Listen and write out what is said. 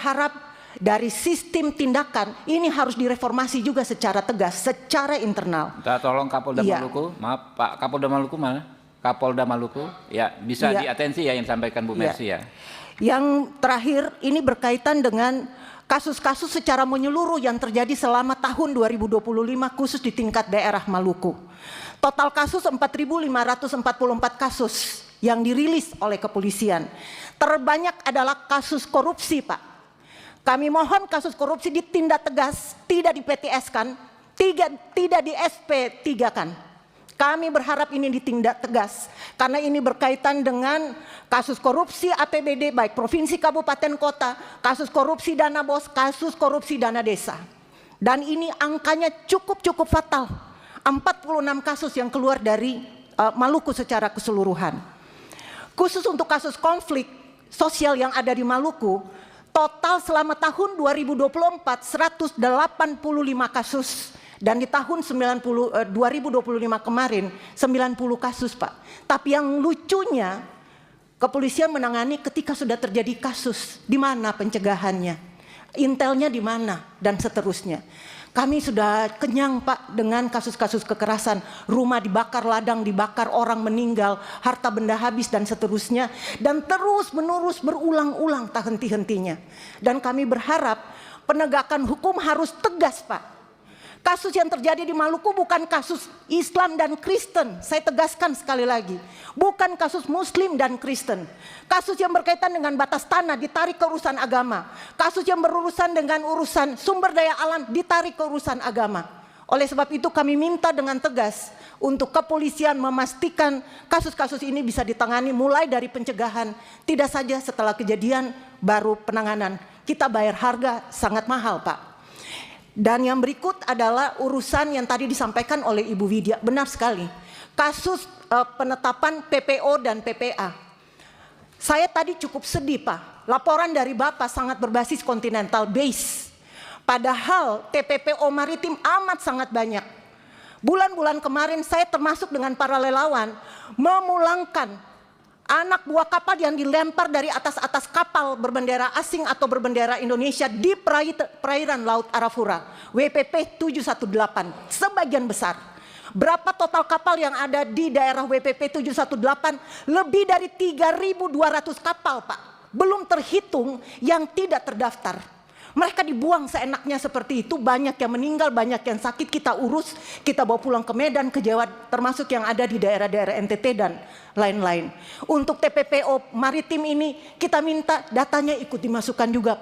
berharap dari sistem tindakan ini harus direformasi juga secara tegas, secara internal. Tolong Kapolda Maluku, maaf Pak Kapolda Maluku mana? Kapolda Maluku, ya bisa diatensi ya yang disampaikan Bu Mercy ya. Yang terakhir ini berkaitan dengan kasus-kasus secara menyeluruh yang terjadi selama tahun 2025 khusus di tingkat daerah Maluku. Total kasus 4.544 kasus yang dirilis oleh kepolisian. Terbanyak adalah kasus korupsi, Pak. Kami mohon kasus korupsi ditindak tegas, tidak di PTS-kan, tidak di SP3-kan. Kami berharap ini ditindak tegas karena ini berkaitan dengan kasus korupsi APBD baik provinsi, kabupaten, kota, kasus korupsi dana BOS, kasus korupsi dana desa. Dan ini angkanya cukup fatal. 46 kasus yang keluar dari Maluku secara keseluruhan. Khusus untuk kasus konflik sosial yang ada di Maluku, total selama tahun 2024 185 kasus. Dan di tahun 2025 kemarin 90 kasus, Pak. Tapi yang lucunya kepolisian menangani ketika sudah terjadi kasus. Di mana pencegahannya? Intelnya di mana? Dan seterusnya. Kami sudah kenyang, Pak, dengan kasus-kasus kekerasan. Rumah dibakar, ladang dibakar, orang meninggal, harta benda habis dan seterusnya. Dan terus menerus berulang-ulang tak henti-hentinya. Dan kami berharap penegakan hukum harus tegas, Pak. Kasus yang terjadi di Maluku bukan kasus Islam dan Kristen. Saya tegaskan sekali lagi. Bukan kasus Muslim dan Kristen. Kasus yang berkaitan dengan batas tanah ditarik ke urusan agama. Kasus yang berurusan dengan urusan sumber daya alam ditarik ke urusan agama. Oleh sebab itu kami minta dengan tegas untuk kepolisian memastikan kasus-kasus ini bisa ditangani mulai dari pencegahan. Tidak saja setelah kejadian baru penanganan. Kita bayar harga sangat mahal, Pak. Dan yang berikut adalah urusan yang tadi disampaikan oleh Ibu Widya. Benar sekali. Kasus penetapan PPO dan PPA. Saya tadi cukup sedih, Pak. Laporan dari Bapak sangat berbasis continental base. Padahal TPPO maritim amat sangat banyak. Bulan-bulan kemarin saya termasuk dengan para relawan memulangkan anak buah kapal yang dilempar dari atas kapal berbendera asing atau berbendera Indonesia di perairan Laut Arafura, WPP 718, sebagian besar. Berapa total kapal yang ada di daerah WPP 718? Lebih dari 3.200 kapal, Pak. Belum terhitung yang tidak terdaftar. Mereka dibuang seenaknya seperti itu, banyak yang meninggal, banyak yang sakit, kita urus, kita bawa pulang ke Medan, ke Jawa, termasuk yang ada di daerah-daerah NTT dan lain-lain. Untuk TPPO maritim ini kita minta datanya ikut dimasukkan juga, Pak.